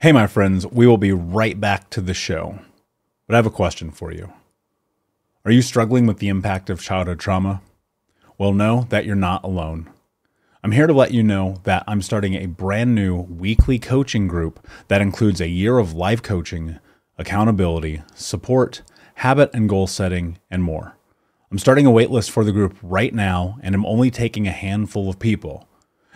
Hey, my friends, we will be right back to the show. But I have a question for you. Are you struggling with the impact of childhood trauma? Well, know that you're not alone. I'm here to let you know that I'm starting a brand new weekly coaching group that includes a year of live coaching, accountability, support, habit and goal setting, and more. I'm starting a waitlist for the group right now, and I'm only taking a handful of people.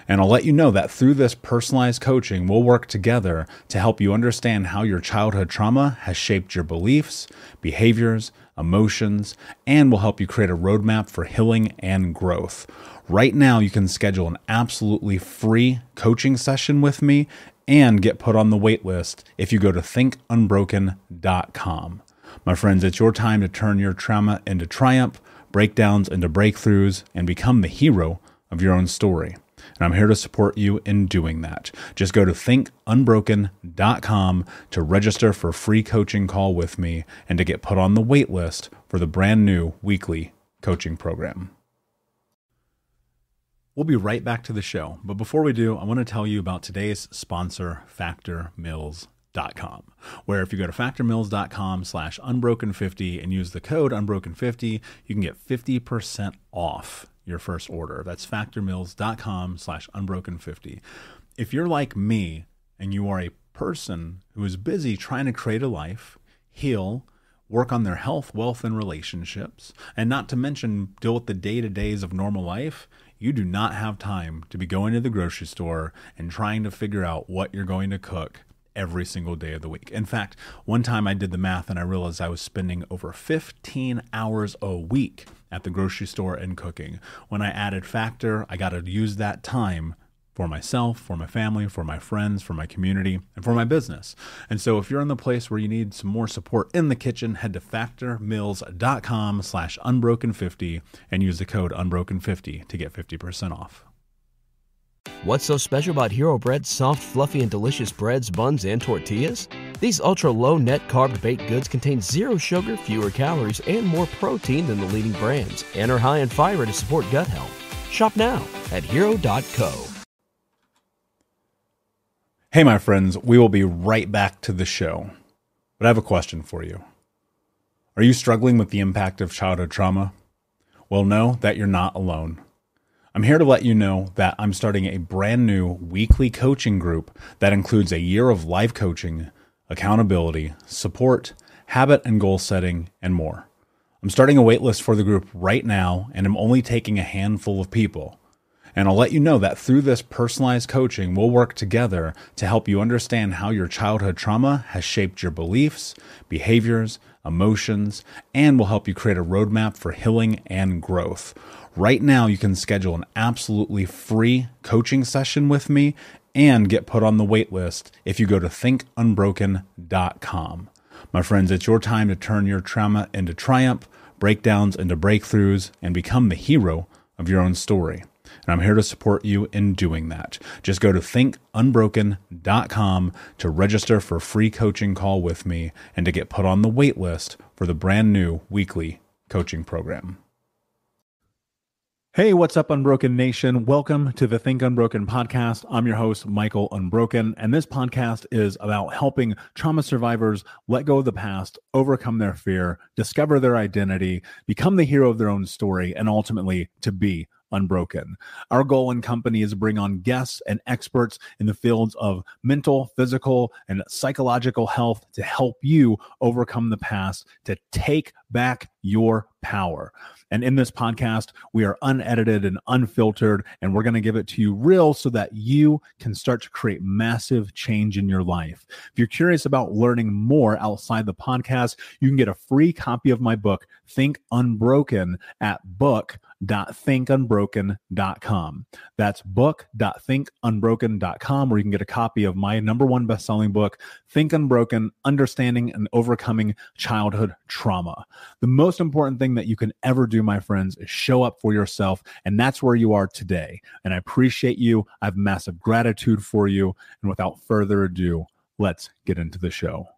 And I'll let you know that through this personalized coaching, we'll work together to help you understand how your childhood trauma has shaped your beliefs, behaviors, emotions, and will help you create a roadmap for healing and growth. Right now, you can schedule an absolutely free coaching session with me and get put on the wait list if you go to thinkunbroken.com. My friends, it's your time to turn your trauma into triumph, breakdowns into breakthroughs, and become the hero of your own story. And I'm here to support you in doing that. Just go to thinkunbroken.com to register for a free coaching call with me and to get put on the wait list for the brand new weekly coaching program. We'll be right back to the show. But before we do, I want to tell you about today's sponsor, factormeals.com, where if you go to factormeals.com/unbroken50 and use the code unbroken50, you can get 50% off your first order. That's factormeals.com/unbroken50. If you're like me and you are a person who is busy trying to create a life, heal, work on their health, wealth, and relationships, and not to mention deal with the day-to-days of normal life, you do not have time to be going to the grocery store and trying to figure out what you're going to cook every single day of the week. In fact, one time I did the math and I realized I was spending over 15 hours a week at the grocery store and cooking. When I added Factor, I got to use that time for myself, for my family, for my friends, for my community, and for my business. And so if you're in the place where you need some more support in the kitchen, head to factormeals.com/unbroken50 and use the code unbroken50 to get 50% off. What's so special about Hero Bread's soft, fluffy, and delicious breads, buns, and tortillas? These ultra-low net-carb baked goods contain zero sugar, fewer calories, and more protein than the leading brands, and are high in fiber to support gut health. Shop now at hero.co. Hey, my friends, we will be right back to the show. But I have a question for you. Are you struggling with the impact of childhood trauma? Well, know that you're not alone. I'm here to let you know that I'm starting a brand new weekly coaching group that includes a year of live coaching, accountability, support, habit and goal setting, and more. I'm starting a waitlist for the group right now, and I'm only taking a handful of people. And I'll let you know that through this personalized coaching, we'll work together to help you understand how your childhood trauma has shaped your beliefs, behaviors, emotions, and will help you create a roadmap for healing and growth. Right now, you can schedule an absolutely free coaching session with me and get put on the wait list if you go to thinkunbroken.com. My friends, it's your time to turn your trauma into triumph, breakdowns into breakthroughs, and become the hero of your own story. And I'm here to support you in doing that. Just go to thinkunbroken.com to register for a free coaching call with me and to get put on the wait list for the brand new weekly coaching program. Hey, what's up, Unbroken Nation? Welcome to the Think Unbroken podcast. I'm your host, Michael Unbroken, and this podcast is about helping trauma survivors let go of the past, overcome their fear, discover their identity, become the hero of their own story, and ultimately to be unbroken. Our goal in company is to bring on guests and experts in the fields of mental, physical, and psychological health to help you overcome the past, to take back your power. And in this podcast, we are unedited and unfiltered, and we're going to give it to you real so that you can start to create massive change in your life. If you're curious about learning more outside the podcast, you can get a free copy of my book, Think Unbroken, at book.thinkunbroken.com. That's book.thinkunbroken.com, where you can get a copy of my #1 best-selling book, Think Unbroken, Understanding and Overcoming Childhood Trauma. The most important thing that you can ever do, my friends, is show up for yourself, and that's where you are today. And I appreciate you. I have massive gratitude for you. And without further ado, let's get into the show.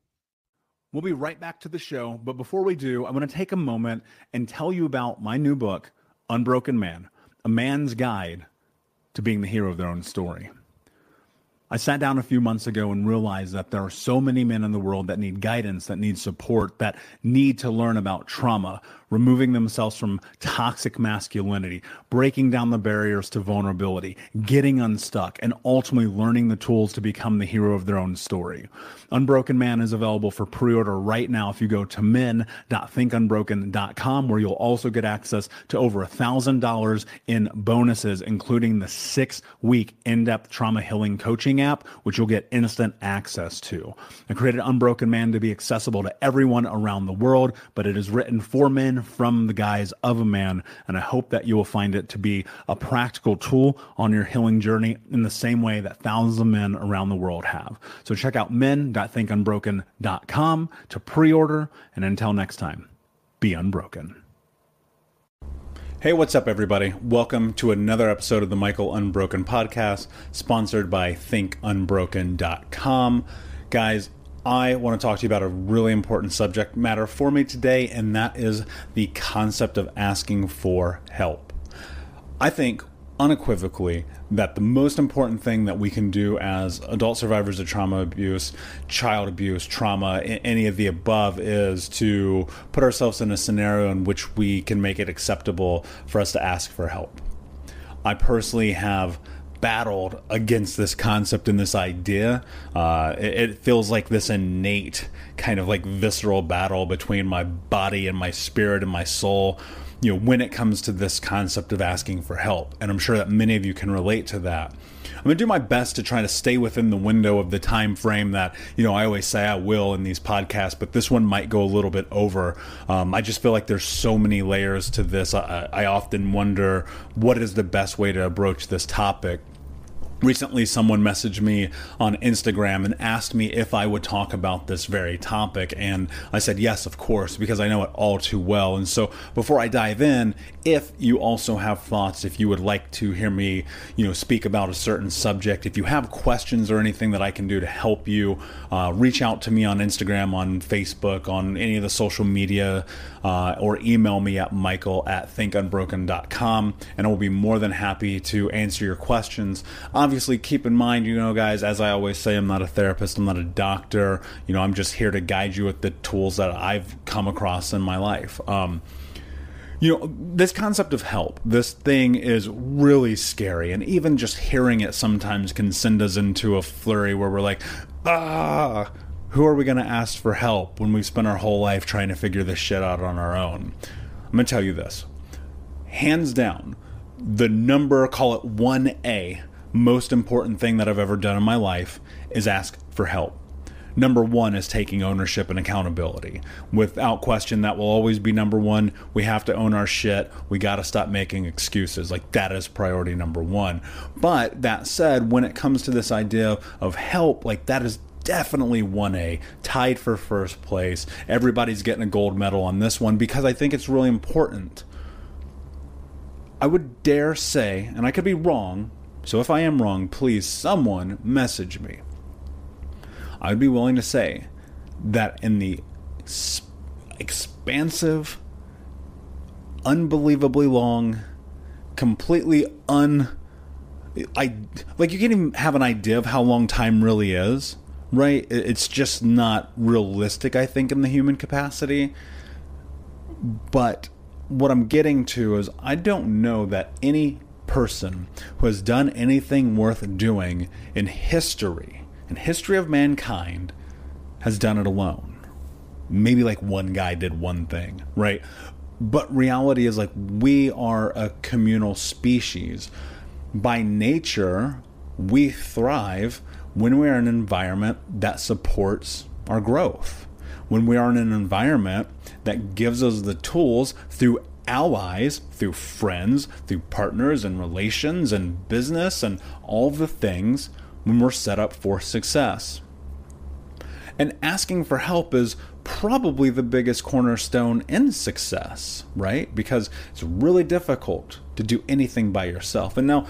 We'll be right back to the show, but before we do, I'm going to take a moment and tell you about my new book, Unbroken Man, a man's guide to being the hero of their own story. I sat down a few months ago and realized that there are so many men in the world that need guidance, that need support, that need to learn about trauma, removing themselves from toxic masculinity, breaking down the barriers to vulnerability, getting unstuck, and ultimately learning the tools to become the hero of their own story. Unbroken Man is available for pre-order right now if you go to men.thinkunbroken.com, where you'll also get access to over $1,000 in bonuses, including the 6-week in-depth trauma healing coaching app, which you'll get instant access to. I created Unbroken Man to be accessible to everyone around the world, but it is written for men from the guise of a man, and I hope that you will find it to be a practical tool on your healing journey in the same way that thousands of men around the world have. So check out men.thinkunbroken.com to pre-order, and until next time, be unbroken. Hey, what's up, everybody? Welcome to another episode of the Michael Unbroken podcast, sponsored by thinkunbroken.com. Guys, I want to talk to you about a really important subject matter for me today, and that is the concept of asking for help. I think unequivocally that the most important thing that we can do as adult survivors of trauma abuse, child abuse, trauma, any of the above, is to put ourselves in a scenario in which we can make it acceptable for us to ask for help. I personally have battled against this concept and this idea. It feels like this innate kind of like visceral battle between my body and my spirit and my soul, when it comes to this concept of asking for help. And I'm sure that many of you can relate to that. I'm going to do my best to try to stay within the window of the time frame that, I always say I will in these podcasts, but this one might go a little bit over. I just feel like there's so many layers to this. I often wonder, what is the best way to approach this topic? Recently, someone messaged me on Instagram and asked me if I would talk about this very topic, and I said yes, of course, because I know it all too well. And so before I dive in, if you also have thoughts, if you would like to hear me, speak about a certain subject, if you have questions or anything that I can do to help you, reach out to me on Instagram, on Facebook, on any of the social media, or email me at michael@thinkunbroken.com, and I will be more than happy to answer your questions. Obviously, keep in mind, guys, as I always say, I'm not a therapist, I'm not a doctor. I'm just here to guide you with the tools that I've come across in my life. This concept of help, this thing is really scary, and even just hearing it sometimes can send us into a flurry where we're like, who are we going to ask for help when we spend our whole life trying to figure this shit out on our own? I'm going to tell you this. Hands down, the number, call it 1A, most important thing that I've ever done in my life is ask for help. Number one is taking ownership and accountability. Without question, that will always be number one. We have to own our shit. We got to stop making excuses. That is priority number one. But that said, when it comes to this idea of help, that is definitely 1A, tied for first place. Everybody's getting a gold medal on this one because I think it's really important. I would dare say, and I could be wrong, so if I am wrong, please someone message me. I would be willing to say that in the expansive, unbelievably long, completely you can't even have an idea of how long time really is, right? It's just not realistic, I think, in the human capacity. But what I'm getting to is I don't know that any person who has done anything worth doing in history of mankind has done it alone. Maybe one guy did one thing, right? But reality is we are a communal species. By nature, we thrive when we are in an environment that supports our growth. When we are in an environment that gives us the tools through allies, through friends, through partners and relations and business and all the things, when we're set up for success. And asking for help is probably the biggest cornerstone in success, right? Because it's really difficult to do anything by yourself. And now,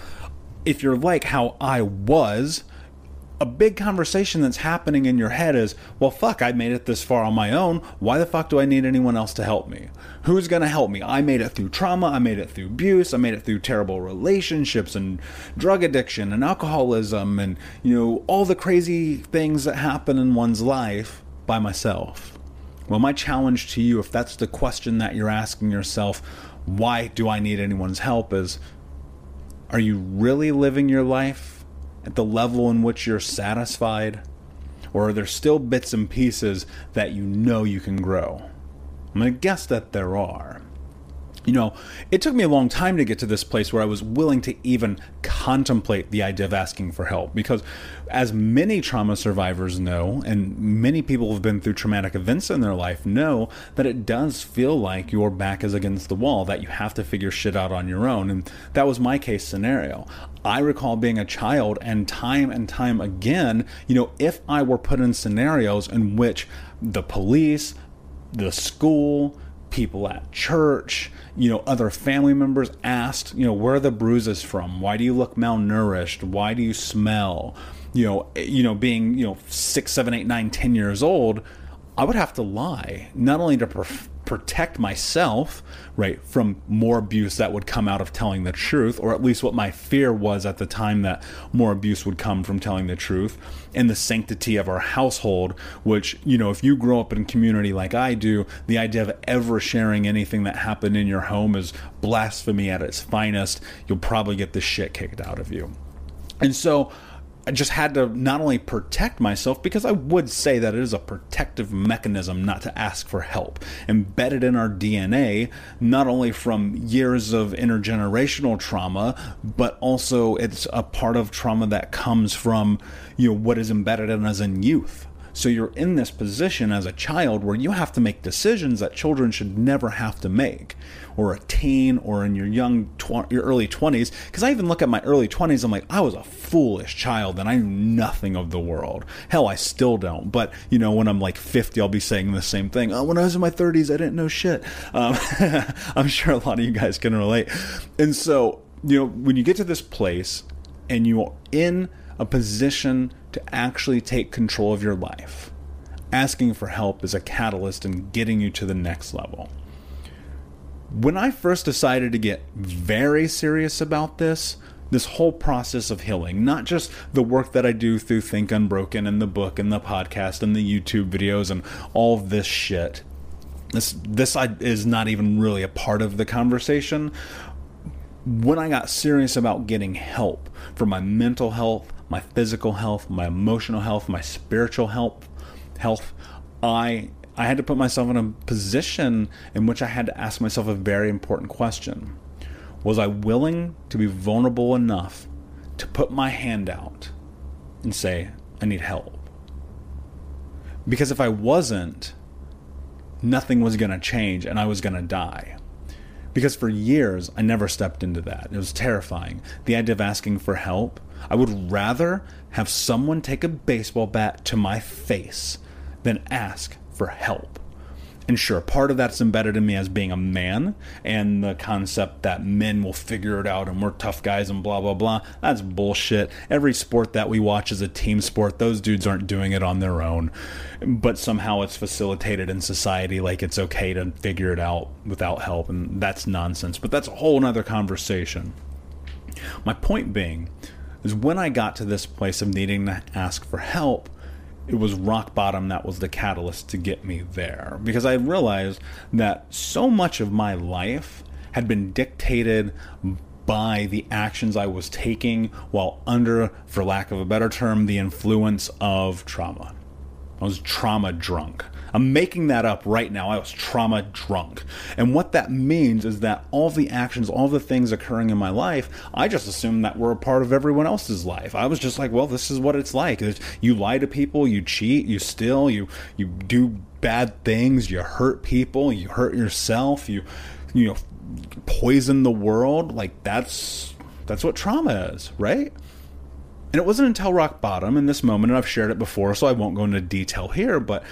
if you're like how I was, a big conversation that's happening in your head is, well, fuck, I made it this far on my own. Why the fuck do I need anyone else to help me? Who's going to help me? I made it through trauma. I made it through abuse. I made it through terrible relationships and drug addiction and alcoholism and, all the crazy things that happen in one's life by myself. Well, my challenge to you, if that's the question that you're asking yourself, why do I need anyone's help, is, are you really living your life at the level in which you're satisfied? Or are there still bits and pieces that you can grow? I'm going to guess that there are. It took me a long time to get to this place where I was willing to even contemplate the idea of asking for help, because as many trauma survivors know, and many people who have been through traumatic events in their life know, that it does feel like your back is against the wall, that you have to figure shit out on your own. And that was my case scenario. I recall being a child and time again, if I were put in scenarios in which the police, the school, people at church, other family members asked, where are the bruises from? Why do you look malnourished? Why do you smell? Being, 6, 7, 8, 9, 10 years old, I would have to lie, not only to protect myself, right, from more abuse that would come out of telling the truth, or at least what my fear was at the time, that more abuse would come from telling the truth, and the sanctity of our household, which, if you grow up in a community like I do, the idea of ever sharing anything that happened in your home is blasphemy at its finest. You'll probably get the shit kicked out of you. And so I just had to not only protect myself, because I would say that it is a protective mechanism not to ask for help, embedded in our DNA, not only from years of intergenerational trauma, but also it's a part of trauma that comes from, what is embedded in us in youth. So you're in this position as a child where you have to make decisions that children should never have to make, or a teen, or in your your early 20s. Because I even look at my early 20s, I'm like, I was a foolish child and I knew nothing of the world. Hell, I still don't. But, when I'm like 50, I'll be saying the same thing. Oh, when I was in my 30s, I didn't know shit. I'm sure a lot of you guys can relate. And so, when you get to this place and you're in a position to actually take control of your life, asking for help is a catalyst in getting you to the next level. When I first decided to get very serious about this whole process of healing, not just the work that I do through Think Unbroken and the book and the podcast and the YouTube videos and all of this shit, this is not even really a part of the conversation. When I got serious about getting help for my mental health, my physical health, my emotional health, my spiritual health, I had to put myself in a position in which I had to ask myself a very important question. Was I willing to be vulnerable enough to put my hand out and say, I need help? Because if I wasn't, nothing was going to change and I was going to die. Because for years, I never stepped into that. It was terrifying. The idea of asking for help. I would rather have someone take a baseball bat to my face than ask for help. And sure, part of that's embedded in me as being a man, and the concept that men will figure it out and we're tough guys and blah, blah, blah. That's bullshit. Every sport that we watch is a team sport. Those dudes aren't doing it on their own. But somehow it's facilitated in society like it's okay to figure it out without help, and that's nonsense. But that's a whole nother conversation. My point being is, when I got to this place of needing to ask for help, it was rock bottom that was the catalyst to get me there. Because I realized that so much of my life had been dictated by the actions I was taking while under, for lack of a better term, the influence of trauma. I was trauma drunk. I'm making that up right now. I was trauma drunk. And what that means is that all the actions, all the things occurring in my life, I just assumed that were a part of everyone else's life. I was just like, well, this is what it's like. You lie to people, you cheat, you steal, you do bad things, you hurt people, you hurt yourself, you poison the world. Like that's what trauma is, right? And it wasn't until rock bottom in this moment, and I've shared it before, so I won't go into detail here, but,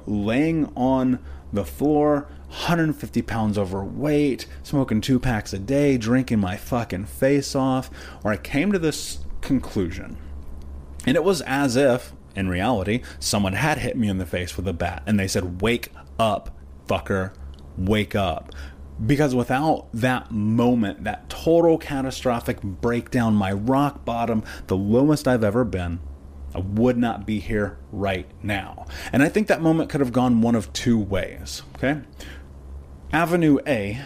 laying on the floor, 150 pounds overweight, smoking 2 packs a day, drinking my fucking face off, where I came to this conclusion. And it was as if, in reality, someone had hit me in the face with a bat and they said, "Wake up, fucker, wake up." Because without that moment, that total catastrophic breakdown, my rock bottom, the lowest I've ever been, I would not be here right now. And I think that moment could have gone one of two ways, okay? Avenue A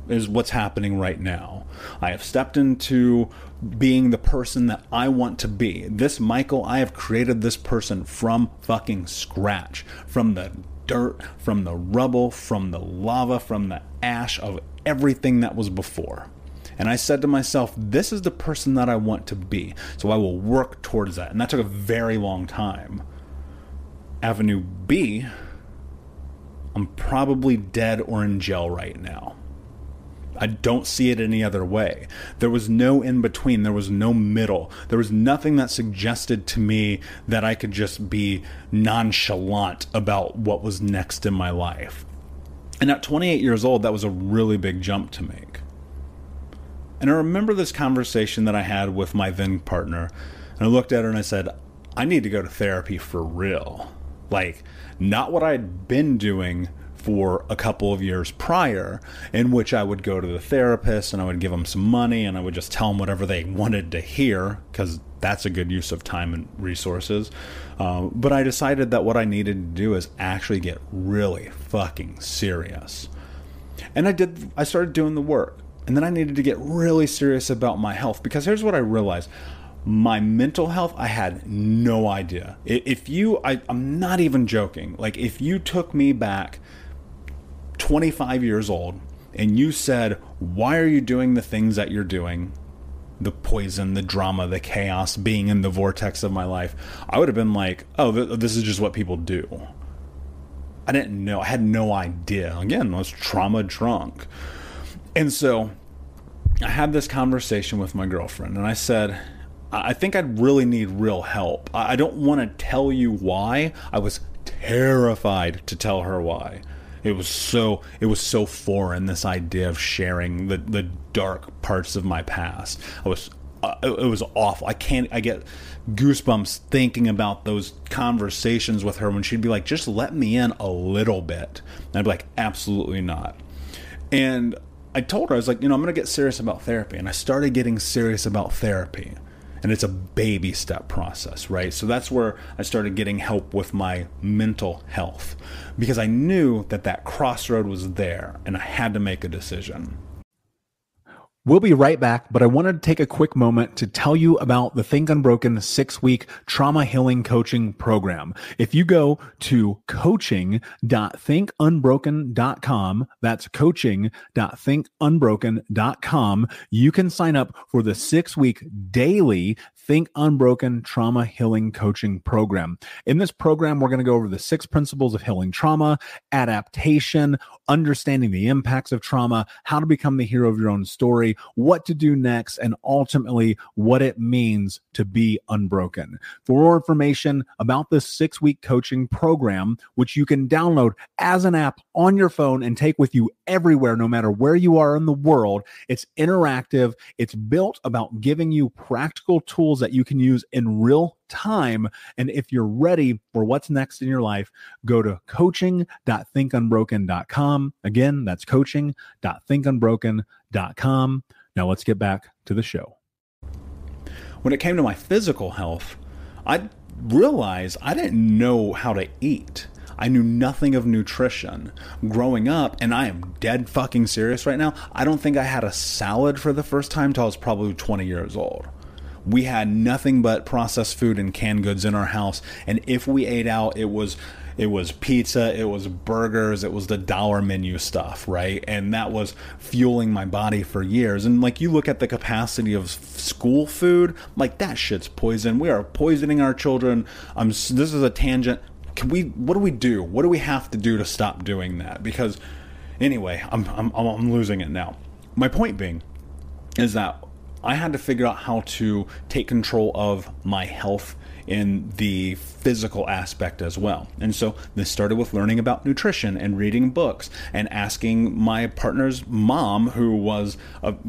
is what's happening right now. I have stepped into being the person that I want to be. This Michael, I have created this person from fucking scratch, from the dirt, from the rubble, from the lava, from the ash of everything that was before. And I said to myself, this is the person that I want to be, so I will work towards that. And that took a very long time. Avenue B, I'm probably dead or in jail right now. I don't see it any other way. There was no in between. There was no middle. There was nothing that suggested to me that I could just be nonchalant about what was next in my life. And at 28 years old, that was a really big jump to make. And I remember this conversation that I had with my then partner. And I looked at her and I said, I need to go to therapy for real. Like, not what I'd been doing for a couple of years prior, in which I would go to the therapist and I would give them some money and I would just tell them whatever they wanted to hear, because that's a good use of time and resources. But I decided that what I needed to do is actually get really fucking serious. And I started doing the work. And then I needed to get really serious about my health, because here's what I realized. My mental health, I had no idea. I'm not even joking. Like, if you took me back 25 years old and you said, why are you doing the things that you're doing? The poison, the drama, the chaos, being in the vortex of my life, I would have been like, oh, this is just what people do. I didn't know. I had no idea. Again, I was trauma drunk. And so I had this conversation with my girlfriend and I said, I think I'd really need real help. I don't want to tell you why. I was terrified to tell her why. It was so foreign, this idea of sharing the dark parts of my past. It was awful. I get goosebumps thinking about those conversations with her when she'd be like, just let me in a little bit. And I'd be like, absolutely not. And I told her, I was like, I'm going to get serious about therapy. And I started getting serious about therapy. And it's a baby step process, right? So that's where I started getting help with my mental health, because I knew that crossroad was there and I had to make a decision. We'll be right back, but I wanted to take a quick moment to tell you about the Think Unbroken 6-week trauma healing coaching program. If you go to coaching.thinkunbroken.com, that's coaching.thinkunbroken.com, you can sign up for the 6-week daily Think Unbroken trauma healing coaching program. In this program, we're going to go over the 6 principles of healing trauma, adaptation, understanding the impacts of trauma, how to become the hero of your own story, what to do next, and ultimately what it means to be unbroken. For more information about this 6-week coaching program, which you can download as an app on your phone and take with you everywhere, no matter where you are in the world, it's interactive. It's built about giving you practical tools that you can use in real time. And if you're ready for what's next in your life, go to coaching.thinkunbroken.com. Again, that's coaching.thinkunbroken.com. Now let's get back to the show. When it came to my physical health, I realized I didn't know how to eat. I knew nothing of nutrition growing up, and I am dead fucking serious right now. I don't think I had a salad for the first time till I was probably 20 years old. We had nothing but processed food and canned goods in our house, and if we ate out, it was pizza, it was burgers, it was the dollar menu stuff, right? And that was fueling my body for years. And like, you look at the capacity of school food, like, that shit's poison. We are poisoning our children. This is a tangent. What do we do? What do we have to do to stop doing that? Because anyway, I'm losing it now. My point being is that I had to figure out how to take control of my health in the physical aspect as well. And so this started with learning about nutrition and reading books and asking my partner's mom, who was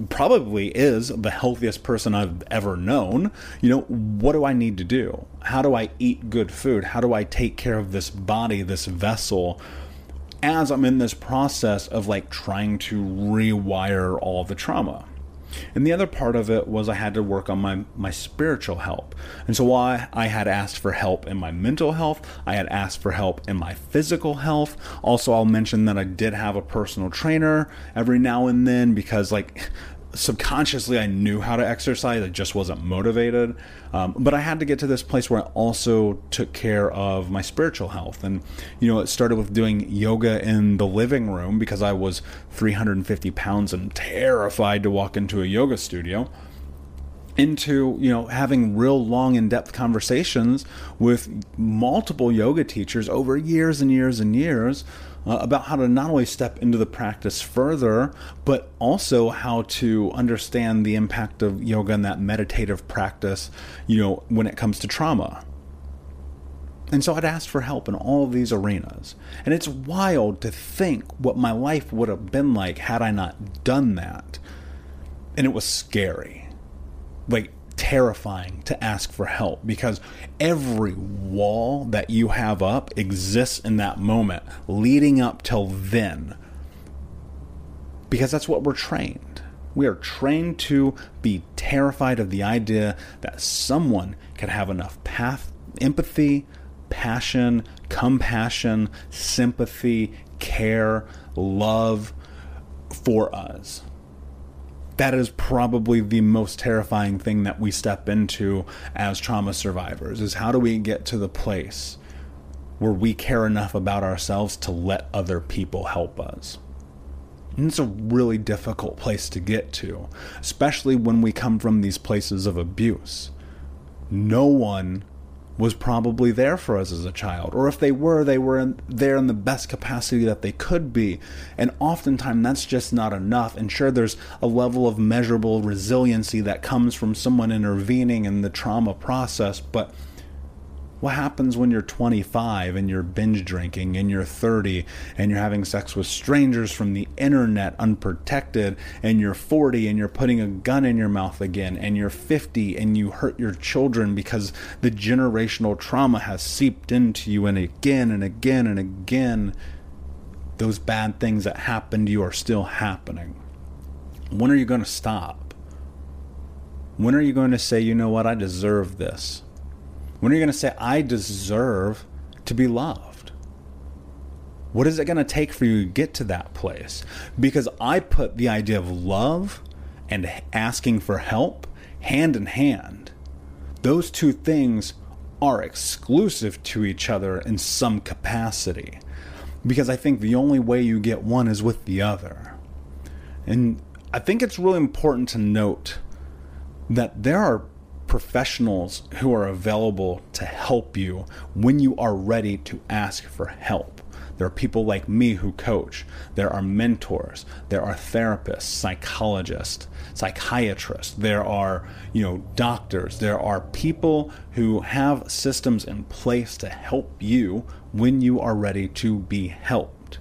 probably is the healthiest person I've ever known, what do I need to do? How do I eat good food? How do I take care of this body, this vessel, as I'm in this process of like trying to rewire all the trauma? And the other part of it was I had to work on my spiritual health. And so while I had asked for help in my mental health, I had asked for help in my physical health. Also, I'll mention that I did have a personal trainer every now and then because subconsciously I knew how to exercise. I just wasn't motivated. But I had to get to this place where I also took care of my spiritual health. And, it started with doing yoga in the living room because I was 350 pounds and terrified to walk into a yoga studio, into, having real long in-depth conversations with multiple yoga teachers over years and years and years about how to not only step into the practice further, but also how to understand the impact of yoga and that meditative practice, when it comes to trauma. And so I'd asked for help in all of these arenas. And it's wild to think what my life would have been like had I not done that. And it was scary. Terrifying to ask for help because every wall that you have up exists in that moment leading up till then, because that's what we're trained. We are trained to be terrified of the idea that someone could have enough empathy, passion, compassion, sympathy, care, love for us. That is probably the most terrifying thing that we step into as trauma survivors, is how do we get to the place where we care enough about ourselves to let other people help us? And it's a really difficult place to get to, especially when we come from these places of abuse. No one was probably there for us as a child, or if they were there in the best capacity that they could be. And oftentimes that's just not enough. And sure, there's a level of measurable resiliency that comes from someone intervening in the trauma process, but what happens when you're 25 and you're binge drinking and you're 30 and you're having sex with strangers from the internet unprotected, and you're 40 and you're putting a gun in your mouth again, and you're 50 and you hurt your children because the generational trauma has seeped into you, and again and again and again, those bad things that happened to you are still happening. When are you going to stop? When are you going to say, you know what, I deserve this? When are you going to say, I deserve to be loved? What is it going to take for you to get to that place? Because I put the idea of love and asking for help hand in hand. Those two things are exclusive to each other in some capacity. Because I think the only way you get one is with the other. And I think it's really important to note that there are professionals who are available to help you when you are ready to ask for help. There are people like me who coach. There are mentors. There are therapists, psychologists, psychiatrists. There are, doctors. There are people who have systems in place to help you when you are ready to be helped.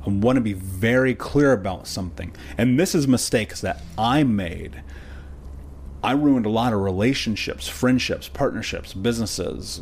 I want to be very clear about something. And this is mistakes that I made. I ruined a lot of relationships, friendships, partnerships, businesses,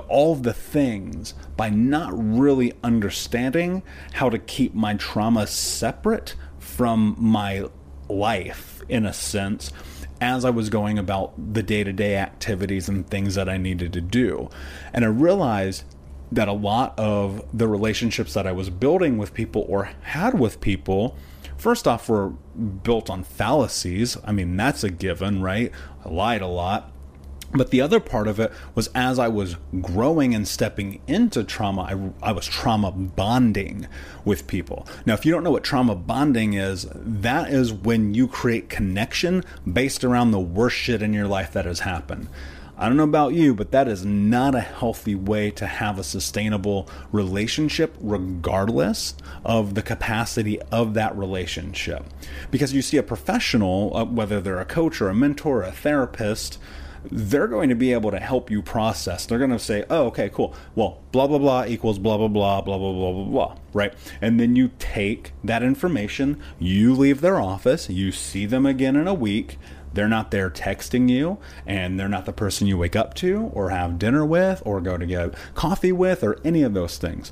all of the things by not really understanding how to keep my trauma separate from my life, in a sense, as I was going about the day-to-day activities and things that I needed to do. And I realized that a lot of the relationships that I was building with people or had with people, first off, were built on fallacies. I mean, that's a given, right? I lied a lot. But the other part of it was, as I was growing and stepping into trauma, I was trauma bonding with people. Now, if you don't know what trauma bonding is, that is when you create connection based around the worst shit in your life that has happened. I don't know about you, but that is not a healthy way to have a sustainable relationship, regardless of the capacity of that relationship. Because you see a professional, whether they're a coach or a mentor or a therapist, they're going to be able to help you process. They're going to say, oh, okay, cool. Well, blah, blah, blah equals blah, blah, blah, blah, blah, blah, blah, blah, right? And then you take that information, you leave their office, you see them again in a week. They're not there texting you, and they're not the person you wake up to or have dinner with or go to get coffee with or any of those things.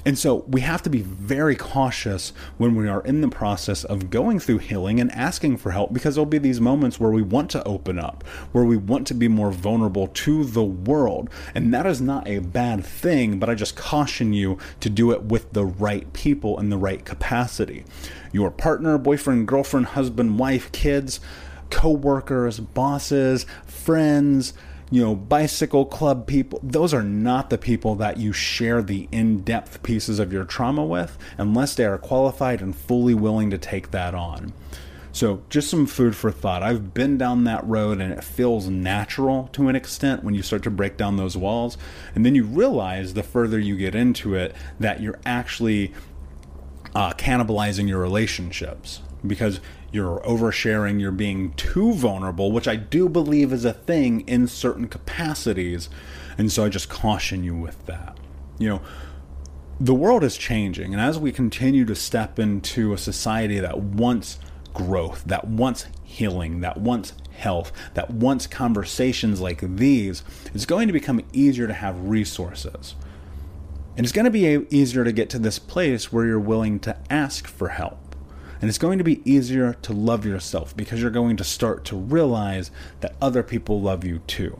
And so we have to be very cautious when we are in the process of going through healing and asking for help, because there'll be these moments where we want to open up, where we want to be more vulnerable to the world. And that is not a bad thing, but I just caution you to do it with the right people in the right capacity. Your partner, boyfriend, girlfriend, husband, wife, kids, co-workers, bosses, friends, bicycle club people, those are not the people that you share the in-depth pieces of your trauma with unless they are qualified and fully willing to take that on. So just some food for thought. I've been down that road, and it feels natural to an extent when you start to break down those walls. And then you realize the further you get into it that you're actually cannibalizing your relationships, because you're oversharing, you're being too vulnerable, which I do believe is a thing in certain capacities. And so I just caution you with that. The world is changing, and as we continue to step into a society that wants growth, that wants healing, that wants health, that wants conversations like these, it's going to become easier to have resources. And it's going to be easier to get to this place where you're willing to ask for help. And it's going to be easier to love yourself, because you're going to start to realize that other people love you too.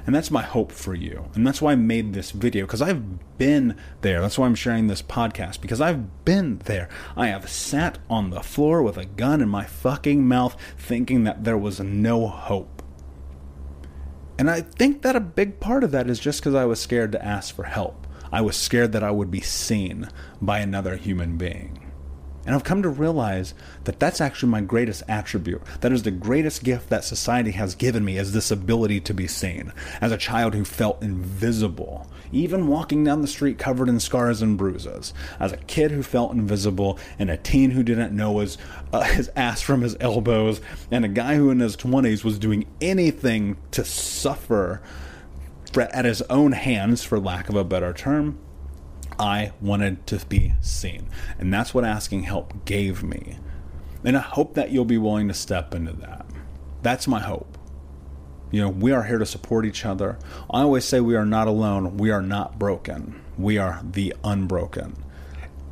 And that's my hope for you. And that's why I made this video, because I've been there. That's why I'm sharing this podcast, because I've been there. I have sat on the floor with a gun in my fucking mouth thinking that there was no hope. And I think that a big part of that is just because I was scared to ask for help. I was scared that I would be seen by another human being. And I've come to realize that that's actually my greatest attribute. That is the greatest gift that society has given me, is this ability to be seen. As a child who felt invisible, even walking down the street covered in scars and bruises. As a kid who felt invisible, and a teen who didn't know his ass from his elbows, and a guy who in his 20s was doing anything to suffer at his own hands, for lack of a better term. I wanted to be seen. And that's what asking help gave me. And I hope that you'll be willing to step into that. That's my hope. We are here to support each other. I always say we are not alone. We are not broken. We are the unbroken.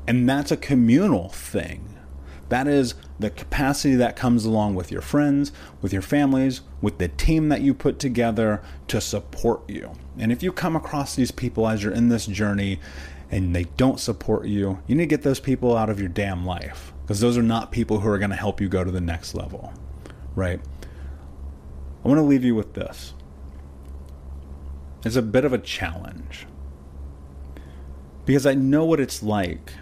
And that's a communal thing. That is the capacity that comes along with your friends, with your families, with the team that you put together to support you. And if you come across these people as you're in this journey and they don't support you, you need to get those people out of your damn life, because those are not people who are going to help you go to the next level, right? I want to leave you with this. It's a bit of a challenge, because I know what it's like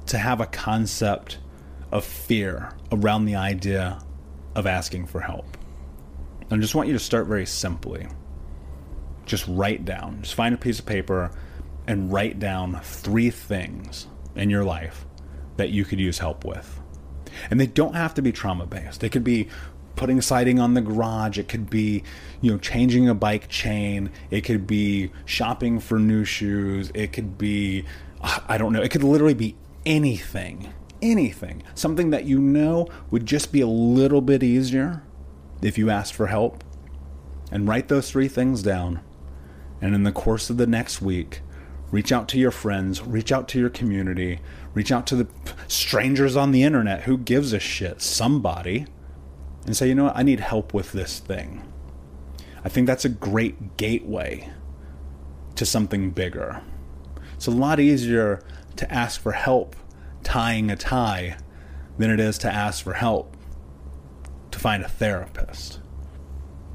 to have a concept of fear around the idea of asking for help. I just want you to start very simply. Just write down, just find a piece of paper and write down 3 things in your life that you could use help with. And they don't have to be trauma-based. They could be putting siding on the garage. It could be, changing a bike chain. It could be shopping for new shoes. It could be, I don't know. It could literally be anything. Something that would just be a little bit easier if you asked for help. And write those 3 things down. And in the course of the next week, reach out to your friends, reach out to your community, reach out to the strangers on the internet. Who gives a shit? Somebody. And say, I need help with this thing. I think that's a great gateway to something bigger. It's a lot easier to ask for help tying a tie than it is to ask for help to find a therapist.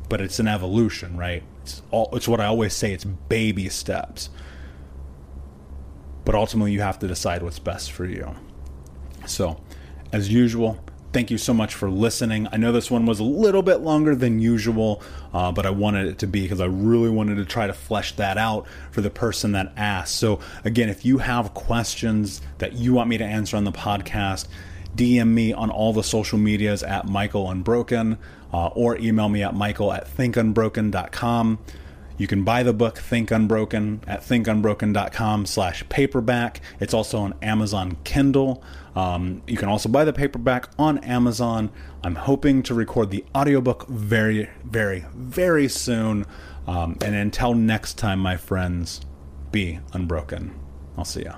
But it's an evolution, right? It's what I always say, it's baby steps. But ultimately, you have to decide what's best for you. So, as usual, Thank you so much for listening. I know this one was a little bit longer than usual, but I wanted it to be because I really wanted to try to flesh that out for the person that asked. So again, if you have questions that you want me to answer on the podcast, DM me on all the social medias at Michael Unbroken, or email me at michael@thinkunbroken.com. You can buy the book Think Unbroken at thinkunbroken.com/paperback. It's also on Amazon Kindle. You can also buy the paperback on Amazon. I'm hoping to record the audiobook very, very, very soon. And until next time, my friends, be unbroken. I'll see ya.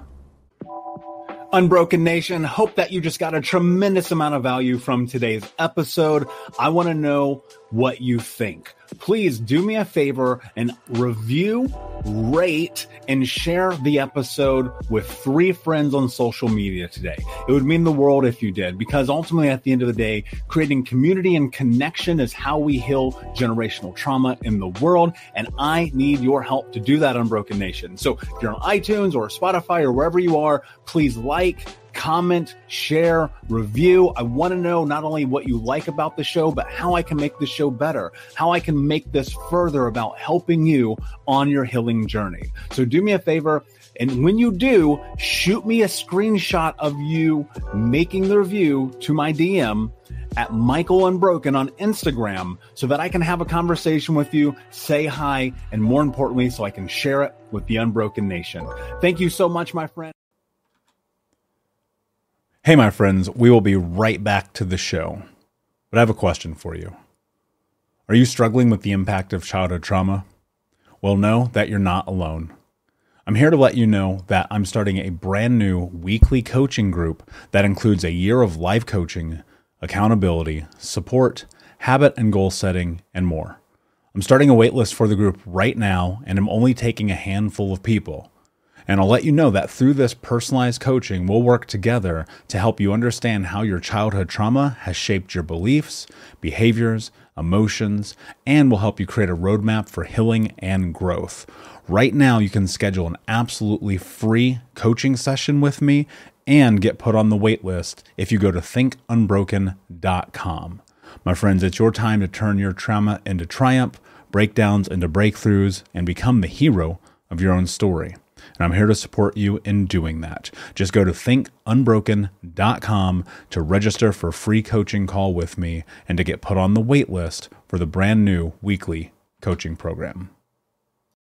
Unbroken Nation, hope that you just got a tremendous amount of value from today's episode. I want to know what you think. Please do me a favor and review, rate, and share the episode with 3 friends on social media today. It would mean the world if you did, because ultimately at the end of the day, creating community and connection is how we heal generational trauma in the world. And I need your help to do that, Unbroken Nation. So if you're on iTunes or Spotify or wherever you are, please like, comment, share, review. I want to know not only what you like about the show, but how I can make the show better, how I can make this further about helping you on your healing journey. So do me a favor. And when you do, shoot me a screenshot of you making the review to my DM at Michael Unbroken on Instagram so that I can have a conversation with you, say hi, and more importantly, so I can share it with the Unbroken Nation. Thank you so much, my friend. Hey, my friends, we will be right back to the show. But I have a question for you. Are you struggling with the impact of childhood trauma? Well, know that you're not alone. I'm here to let you know that I'm starting a brand new weekly coaching group that includes a year of live coaching, accountability, support, habit and goal setting, and more. I'm starting a waitlist for the group right now, and I'm only taking a handful of people. And I'll let you know that through this personalized coaching, we'll work together to help you understand how your childhood trauma has shaped your beliefs, behaviors, emotions, and will help you create a roadmap for healing and growth. Right now, you can schedule an absolutely free coaching session with me and get put on the wait list if you go to thinkunbroken.com. My friends, it's your time to turn your trauma into triumph, breakdowns into breakthroughs, and become the hero of your own story. And I'm here to support you in doing that. Just go to thinkunbroken.com to register for a free coaching call with me and to get put on the wait list for the brand new weekly coaching program.